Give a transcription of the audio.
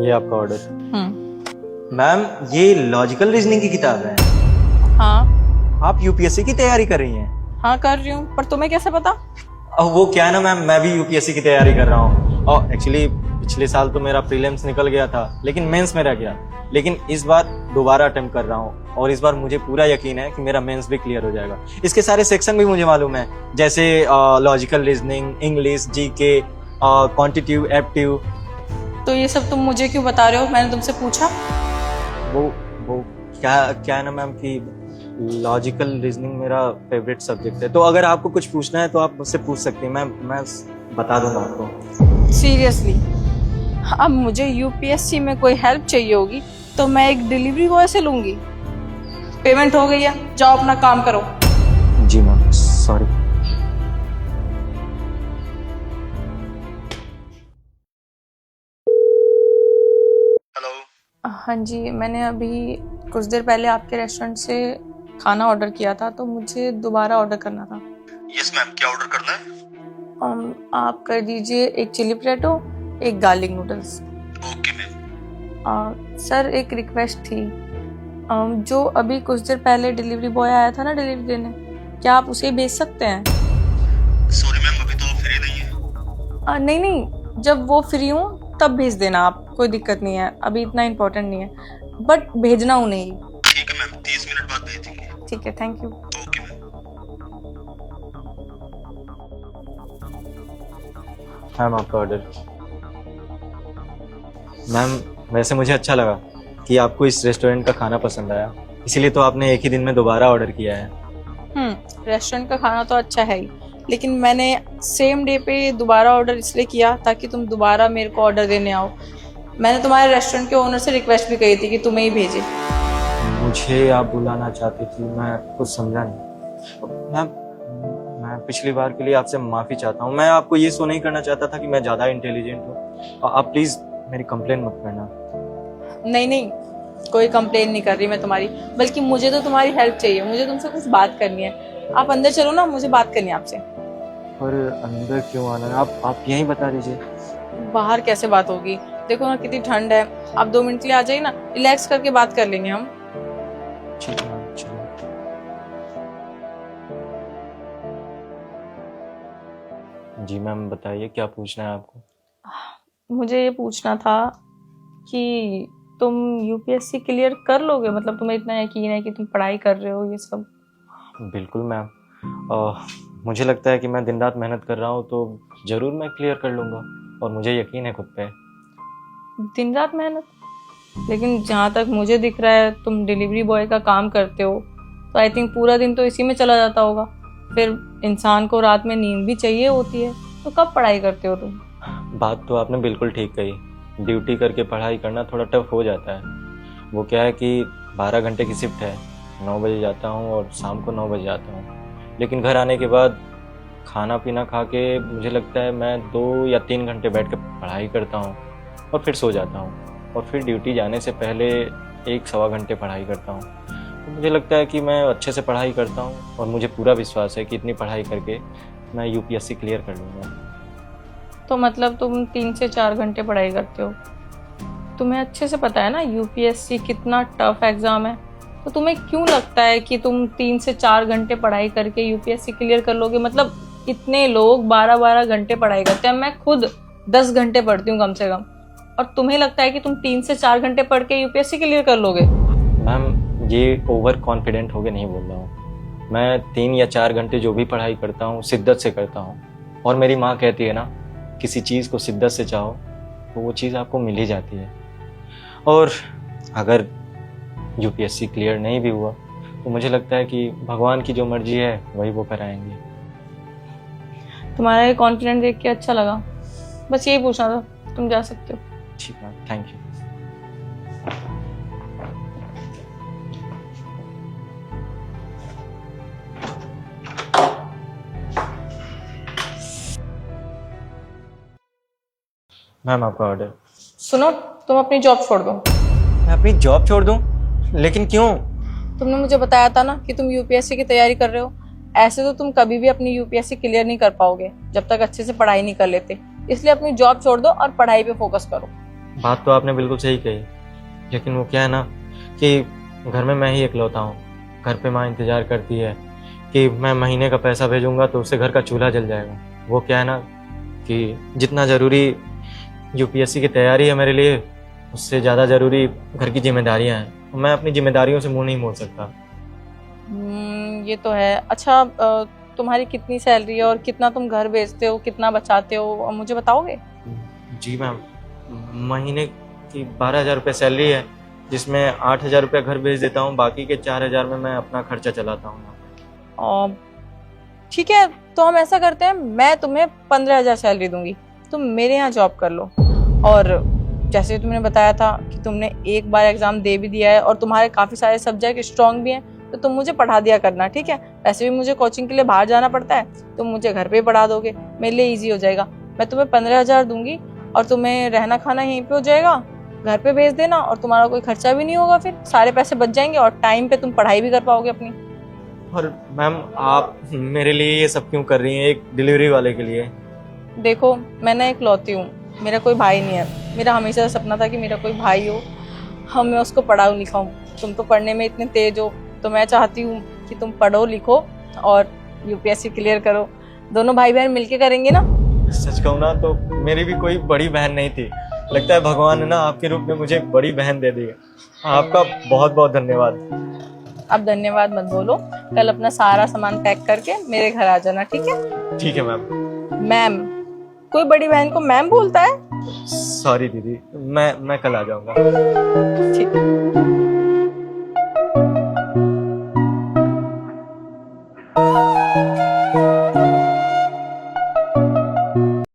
ये आपका order. Ma'am ये लॉजिकल रीजनिंग की किताब है। हाँ आप यूपीएससी की तैयारी कर रही हैं? हाँ कर रही हूँ, पर तुम्हें कैसे पता? वो क्या है ना मैम, मैं भी यूपीएससी की तैयारी कर रहा हूँ और एक्चुअली पिछले साल तो मेरा प्रीलिम्स निकल गया था लेकिन मेंस में रह गया। लेकिन इस बार दोबारा अटेम्प्ट कर रहा हूँ और इस बार मुझे पूरा यकीन है कि मेरा मेंस भी क्लियर हो जाएगा। इसके सारे सेक्शन भी मुझे मालूम है, जैसे logical reasoning, English, GK, quantitative, aptitude. तो ये सब तुम मुझे क्यों बता रहे हो? मैंने तुमसे पूछा? वो क्या है ना मैम कि लॉजिकल रीजनिंग मेरा फेवरेट सब्जेक्ट है, तो अगर आपको कुछ पूछना है तो आप मुझसे पूछ सकती हैं मैम, मैं बता दूंगा आपको। सीरियसली? अब मुझे यूपीएससी में कोई हेल्प चाहिए होगी तो मैं एक डिलीवरी बॉय से लूंगी। पेमेंट हो गई है, जाओ अपना काम करो। जी मैम, सॉरी। हाँ जी, मैंने अभी कुछ देर पहले आपके रेस्टोरेंट से खाना ऑर्डर किया था, तो मुझे दोबारा ऑर्डर करना था। यस मैम, क्या ऑर्डर करना है? आप कर दीजिए एक चिली पोटैटो, एक garlic noodles. Okay ma'am. Sir एक रिक्वेस्ट थी, जो अभी कुछ देर पहले डिलीवरी बॉय आया था ना डिलीवरी देने, क्या आप उसे भेज सकते हैं? सॉरी मैम, अभी तो फ्री नहीं है। नहीं, जब वो फ्री हो तब भेज देना आप, कोई दिक्कत नहीं है, अभी इतना इम्पोर्टेंट नहीं है, बट भेजना उन्हें ही। ठीक है मैम, 30 मिनट बाद भेज देंगे। ठीक है, thank you. Okay ma'am. Ma'am आपका ऑर्डर। मैम वैसे मुझे अच्छा लगा कि आपको इस रेस्टोरेंट का खाना पसंद आया, इसीलिए तो आपने एक ही दिन में दोबारा ऑर्डर किया है। रेस्टोरेंट का खाना तो अच्छा है ही, लेकिन मैंने सेम डे पे दोबारा ऑर्डर इसलिए किया ताकि तुम दोबारा मेरे को ऑर्डर देने आओ। मैंने तुम्हारे रेस्टोरेंट के ओनर से रिक्वेस्ट भी करी थी कि तुम्हें ही भेजे। मुझे आप बुलाना चाहती थी, मैं कुछ समझा नहीं। मैम मैं पिछली बार के लिए आपसे माफ़ी चाहता हूँ, मैं आपको ये शो नहीं करना चाहता था कि मैं ज़्यादा इंटेलिजेंट हूँ। आप प्लीज़ मेरी कंप्लेन मत करना। नहीं, कोई कंप्लेन नहीं कर रही मैं तुम्हारी, बल्कि मुझे तो तुम्हारी हेल्प चाहिए, मुझे तुमसे कुछ बात करनी है। आप अंदर चलो ना, मुझे बात करनी है आपसे। पर अंदर क्यों आना है? आप यहीं बता दीजिए। बाहर कैसे बात होगी? देखो ना कितनी ठंड है, आप 2 मिनट के लिए आ जाइए ना, रिलैक्स करके बात कर लेंगे हम। ठीक है मैम, चलो। जी मैम बताइए, क्या पूछना है आपको? मुझे ये पूछना था कि तुम यूपीएससी क्लियर कर लोगे? मतलब तुम्हें इतना यकीन है कि तुम पढ़ाई कर रहे हो ये सब? बिल्कुल मैम, मुझे लगता है कि मैं दिन रात मेहनत कर रहा हूँ तो ज़रूर मैं क्लियर कर लूँगा और मुझे यकीन है खुद पे। दिन रात मेहनत? लेकिन जहाँ तक मुझे दिख रहा है तुम डिलीवरी बॉय का काम करते हो, तो आई थिंक पूरा दिन तो इसी में चला जाता होगा। फिर इंसान को रात में नींद भी चाहिए होती है, तो कब पढ़ाई करते हो तुम? बात तो आपने बिल्कुल ठीक कही, ड्यूटी करके पढ़ाई करना थोड़ा टफ हो जाता है। वो क्या है कि 12 घंटे की शिफ्ट है, 9 बजे जाता हूँ और शाम को 9 बजे आता हूँ। लेकिन घर आने के बाद खाना पीना खा के मुझे लगता है मैं 2 या 3 घंटे बैठ के पढ़ाई करता हूँ और फिर सो जाता हूँ और फिर ड्यूटी जाने से पहले 1-1.25 घंटे पढ़ाई करता हूँ। तो मुझे लगता है कि मैं अच्छे से पढ़ाई करता हूँ और मुझे पूरा विश्वास है कि इतनी पढ़ाई करके मैं यूपीएससी क्लियर कर लूँगा। तो मतलब तुम 3 से 4 घंटे पढ़ाई करते हो? तुम्हें अच्छे से पता है ना यूपीएससी कितना टफ एग्जाम है, तो तुम्हें क्यों लगता है कि तुम 3 से 4 घंटे पढ़ाई करके यूपीएससी क्लियर कर लोगे? मतलब इतने लोग 12-12 घंटे पढ़ाई करते हैं, मैं खुद 10 घंटे पढ़ती हूँ कम से कम, और तुम्हें लगता है कि तुम 3 से 4 घंटे पढ़ के यूपीएससी क्लियर कर लोगे? मैम ये ओवर कॉन्फिडेंट होके नहीं बोल रहा हूँ, मैं 3 या 4 घंटे जो भी पढ़ाई करता हूँ शिद्दत से करता हूँ। और मेरी माँ कहती है ना, किसी चीज़ को शिद्दत से चाहो तो वो चीज़ आपको मिल ही जाती है। और अगर यूपीएससी क्लियर नहीं भी हुआ तो मुझे लगता है कि भगवान की जो मर्जी है वही वो कराएंगे। तुम्हारा ये कॉन्फिडेंट देख के अच्छा लगा, बस यही पूछना था। तुम जा सकते हो। ठीक है, थैंक यू। मैम आपका ऑर्डर। सुनो, तुम अपनी जॉब छोड़ दो। मैं अपनी जॉब छोड़ दूं? लेकिन क्यों? तुमने मुझे बताया था ना कि तुम यूपीएससी की तैयारी कर रहे हो, ऐसे तो तुम कभी भी अपनी यूपीएससी क्लियर नहीं कर पाओगे जब तक अच्छे से पढ़ाई नहीं कर लेते। इसलिए अपनी जॉब छोड़ दो और पढ़ाई पे फोकस करो। बात तो आपने बिल्कुल सही कही, लेकिन वो क्या है ना कि घर में मैं ही इकलौता हूँ। घर पे माँ इंतज़ार करती है कि मैं महीने का पैसा भेजूंगा तो उससे घर का चूल्हा जल जाएगा। वो क्या है ना कि जितना ज़रूरी यूपीएससी की तैयारी है मेरे लिए, उससे ज़्यादा ज़रूरी घर की जिम्मेदारियाँ हैं। मैं अपनी जिम्मेदारियों से मुंह नहीं मोड़ सकता। ये तो है। अच्छा, तुम्हारी कितनी सैलरी है और कितना तुम घर भेजते हो, कितना बचाते हो, मुझे बताओगे? जी मैम, महीने की 12,000 रुपये सैलरी है, जिसमें 8,000 रुपये घर भेज देता हूँ, बाकी के 4,000 में मैं अपना खर्चा चलाता हूँ। ठीक है, तो हम ऐसा करते हैं, मैं तुम्हें 15,000 सैलरी दूंगी, तुम मेरे यहाँ जॉब कर लो। और जैसे तुमने बताया था कि तुमने एक बार एग्जाम दे भी दिया है और तुम्हारे काफ़ी सारे सब्जेक्ट स्ट्रॉन्ग भी हैं, तो तुम मुझे पढ़ा दिया करना, ठीक है? वैसे भी मुझे कोचिंग के लिए बाहर जाना पड़ता है, तुम मुझे घर पे ही पढ़ा दोगे, मेरे लिए ईजी हो जाएगा। मैं तुम्हें 15,000 दूंगी और तुम्हें रहना खाना यहीं पे हो जाएगा, घर पे भेज देना और तुम्हारा कोई खर्चा भी नहीं होगा, फिर सारे पैसे बच जाएंगे और टाइम पे तुम पढ़ाई भी कर पाओगे अपनी। और मैम, आप मेरे लिए ये सब क्यों कर रही हैं, एक डिलीवरी वाले के लिए? देखो, मैं ना इकलौती हूँ, मेरा कोई भाई नहीं है। मेरा हमेशा सपना था कि मेरा कोई भाई हो, मैं उसको पढ़ाऊँ लिखाऊँ। तुम तो पढ़ने में इतने तेज हो, तो मैं चाहती हूँ कि तुम पढ़ो लिखो और यूपीएससी क्लियर करो। दोनों भाई बहन मिलके करेंगे ना। सच कहूँ ना तो मेरी भी कोई बड़ी बहन नहीं थी, लगता है भगवान ने ना आपके रूप में मुझे एक बड़ी बहन दे दी है। आपका बहुत बहुत धन्यवाद। अब धन्यवाद मत बोलो, कल अपना सारा सामान पैक करके मेरे घर आ जाना, ठीक है? ठीक है मैम। मैम? कोई बड़ी बहन को मैम बोलता है? सॉरी दीदी, मैं कल आ जाऊंगा। ठीक है।